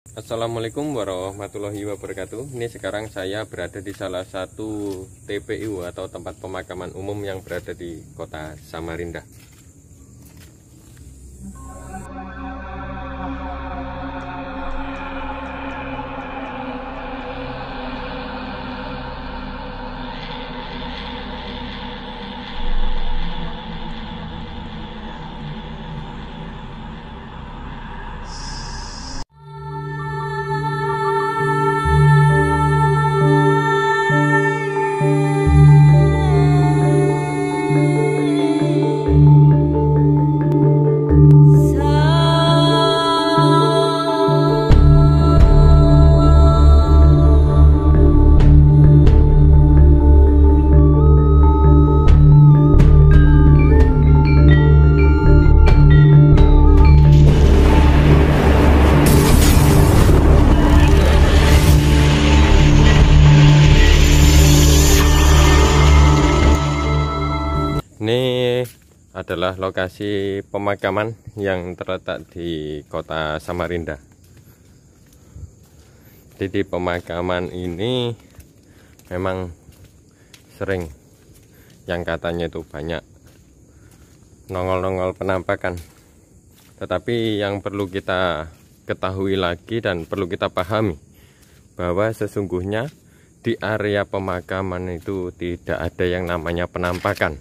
Assalamualaikum warahmatullahi wabarakatuh. Ini sekarang saya berada di salah satu TPU atau tempat pemakaman umum yang berada di kota Samarinda. Ini adalah lokasi pemakaman yang terletak di kota Samarinda. Jadi di pemakaman ini memang sering yang katanya itu banyak nongol-nongol penampakan. Tetapi yang perlu kita ketahui lagi dan perlu kita pahami bahwa sesungguhnya di area pemakaman itu tidak ada yang namanya penampakan.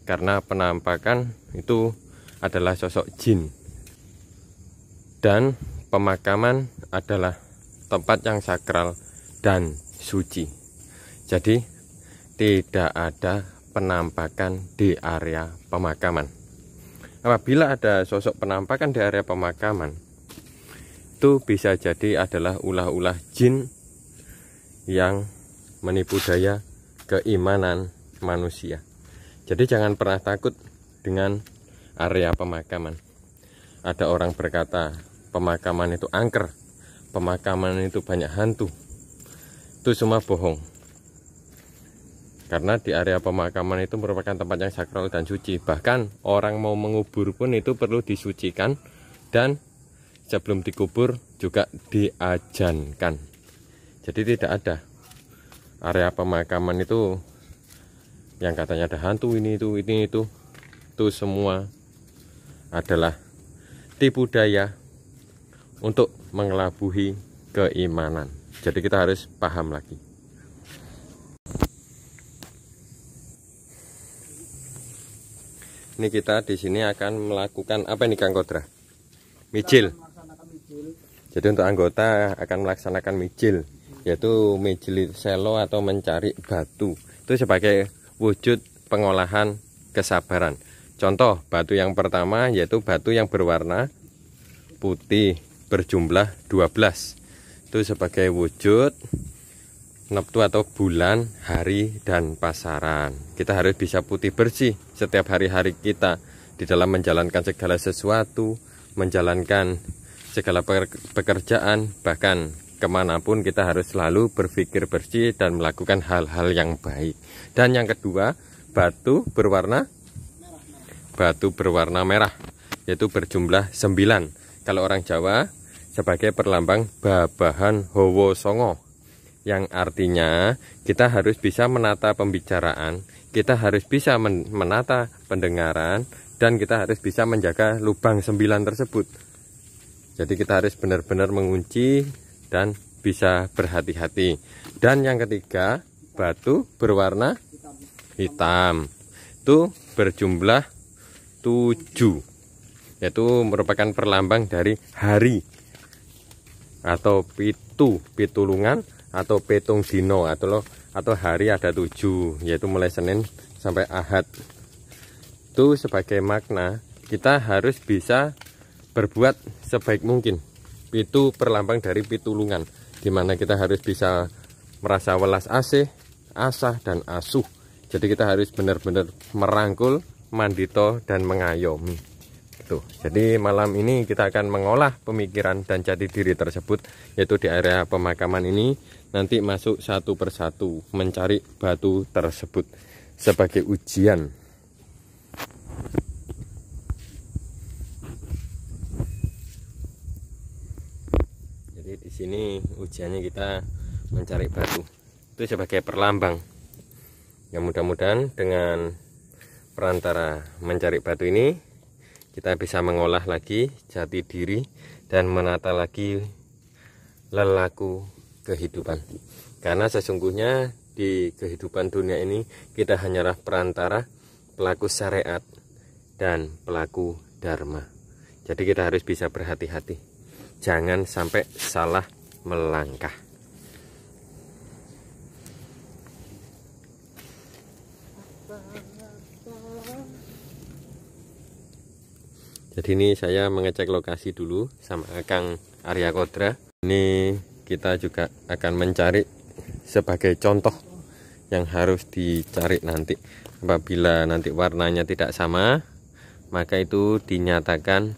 Karena penampakan itu adalah sosok jin, dan pemakaman adalah tempat yang sakral dan suci. Jadi tidak ada penampakan di area pemakaman. Apabila ada sosok penampakan di area pemakaman, itu bisa jadi adalah ulah-ulah jin yang menipu daya keimanan manusia. Jadi jangan pernah takut dengan area pemakaman. Ada orang berkata pemakaman itu angker, pemakaman itu banyak hantu. Itu semua bohong. Karena di area pemakaman itu merupakan tempat yang sakral dan suci. Bahkan orang mau mengubur pun itu perlu disucikan, dan sebelum dikubur juga diajankan. Jadi tidak ada area pemakaman itu yang katanya ada hantu ini itu semua adalah tipu daya untuk mengelabuhi keimanan. Jadi kita harus paham lagi. Ini kita di sini akan melakukan apa ini, Kang Kodra? Mijil. Jadi untuk anggota akan melaksanakan mijil, yaitu mijil selo atau mencari batu. Itu sebagai wujud pengolahan kesabaran. Contoh batu yang pertama yaitu batu yang berwarna putih berjumlah 12. Itu sebagai wujud neptu atau bulan, hari, dan pasaran. Kita harus bisa putih bersih setiap hari-hari kita di dalam menjalankan segala sesuatu, menjalankan segala pekerjaan, bahkan kemanapun kita harus selalu berpikir bersih dan melakukan hal-hal yang baik. Dan yang kedua, batu berwarna merah, yaitu berjumlah 9. Kalau orang Jawa sebagai perlambang babahan Hawa Songo, yang artinya kita harus bisa menata pembicaraan, kita harus bisa menata pendengaran, dan kita harus bisa menjaga lubang 9 tersebut. Jadi kita harus benar-benar mengunci dan bisa berhati-hati. Dan yang ketiga, batu berwarna hitam, itu berjumlah 7, yaitu merupakan perlambang dari hari atau pitulungan atau petung dino, atau hari ada 7, yaitu mulai Senin sampai Ahad. Itu sebagai makna kita harus bisa berbuat sebaik mungkin. Itu perlambang dari pitulungan, dimana kita harus bisa merasa welas asih, asah, dan asuh. Jadi kita harus benar-benar merangkul, mandito, dan mengayomi. Tuh. Jadi malam ini kita akan mengolah pemikiran dan jati diri tersebut, yaitu di area pemakaman ini. Nanti masuk satu persatu mencari batu tersebut sebagai ujian. Jadi di sini ujiannya kita mencari batu. Itu sebagai perlambang. Ya mudah-mudahan dengan perantara mencari batu ini kita bisa mengolah lagi jati diri dan menata lagi lelaku kehidupan. Karena sesungguhnya di kehidupan dunia ini kita hanyalah perantara, pelaku syariat dan pelaku dharma. Jadi kita harus bisa berhati-hati, jangan sampai salah melangkah. Jadi ini saya mengecek lokasi dulu sama Kang Arya Kodra. Ini kita juga akan mencari sebagai contoh yang harus dicari nanti. Apabila nanti warnanya tidak sama, maka itu dinyatakan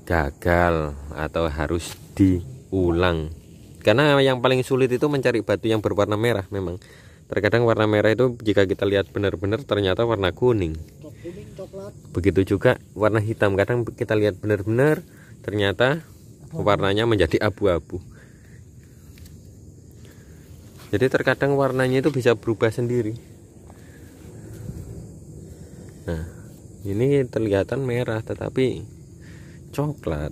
gagal atau harus diulang. Karena yang paling sulit itu mencari batu yang berwarna merah memang. Terkadang warna merah itu jika kita lihat benar-benar ternyata warna kuning. Begitu juga warna hitam, kadang kita lihat benar-benar ternyata warnanya menjadi abu-abu. Jadi terkadang warnanya itu bisa berubah sendiri. Nah, ini kelihatan merah tetapi coklat.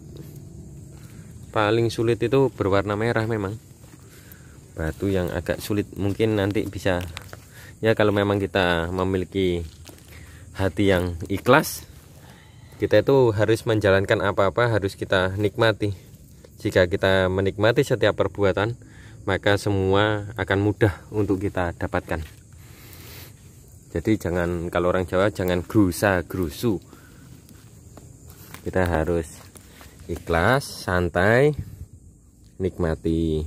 Paling sulit itu berwarna merah memang. Batu yang agak sulit mungkin nanti bisa, ya kalau memang kita memiliki hati yang ikhlas, kita itu harus menjalankan apa-apa harus kita nikmati. Jika kita menikmati setiap perbuatan, maka semua akan mudah untuk kita dapatkan. Jadi jangan, kalau orang Jawa jangan gerusa gerusu. Kita harus ikhlas, santai, nikmati.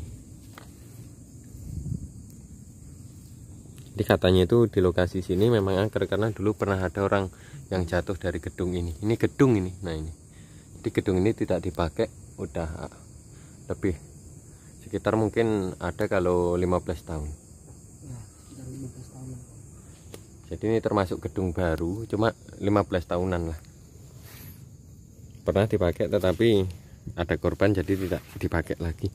Jadi katanya itu di lokasi sini memang angker karena dulu pernah ada orang yang jatuh dari gedung ini. Ini gedung ini. Nah ini. Jadi gedung ini tidak dipakai udah lebih sekitar mungkin ada kalau 15 tahun. Ya, sekitar 15 tahun. Jadi ini termasuk gedung baru, cuma 15 tahunan lah. Pernah dipakai tetapi ada korban jadi tidak dipakai lagi.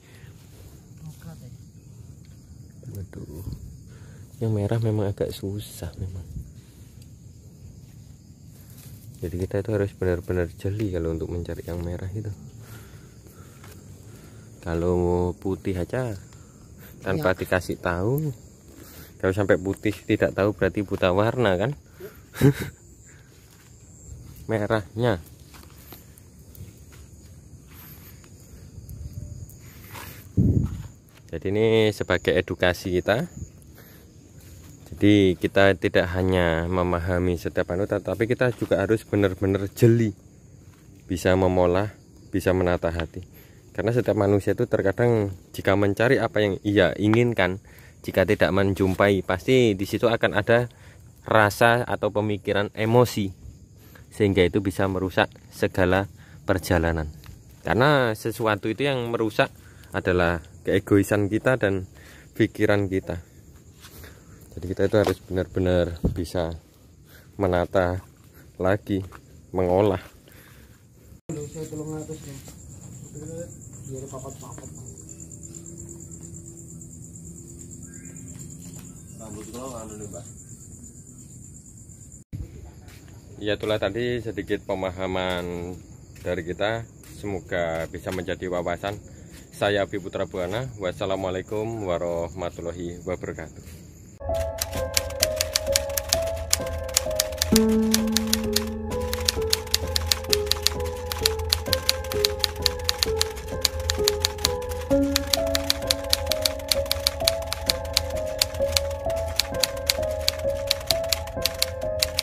Aduh. Yang merah memang agak susah memang. Jadi kita itu harus benar-benar jeli kalau untuk mencari yang merah itu. Kalau putih aja tanpa dikasih tahu, kalau sampai putih tidak tahu berarti buta warna kan. Merahnya jadi ini sebagai edukasi kita. Jadi kita tidak hanya memahami setiap anu, tetapi kita juga harus benar-benar jeli, bisa memolah, bisa menata hati. Karena setiap manusia itu terkadang jika mencari apa yang ia inginkan, jika tidak menjumpai, pasti di situ akan ada rasa atau pemikiran emosi, sehingga itu bisa merusak segala perjalanan. Karena sesuatu itu yang merusak adalah keegoisan kita dan pikiran kita. Jadi kita itu harus benar-benar bisa menata lagi, mengolah. Ya itulah tadi sedikit pemahaman dari kita, semoga bisa menjadi wawasan. Saya Abi Putra Buana, wassalamualaikum warahmatullahi wabarakatuh.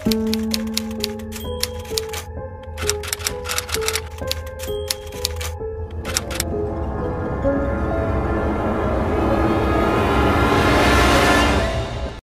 Thank you.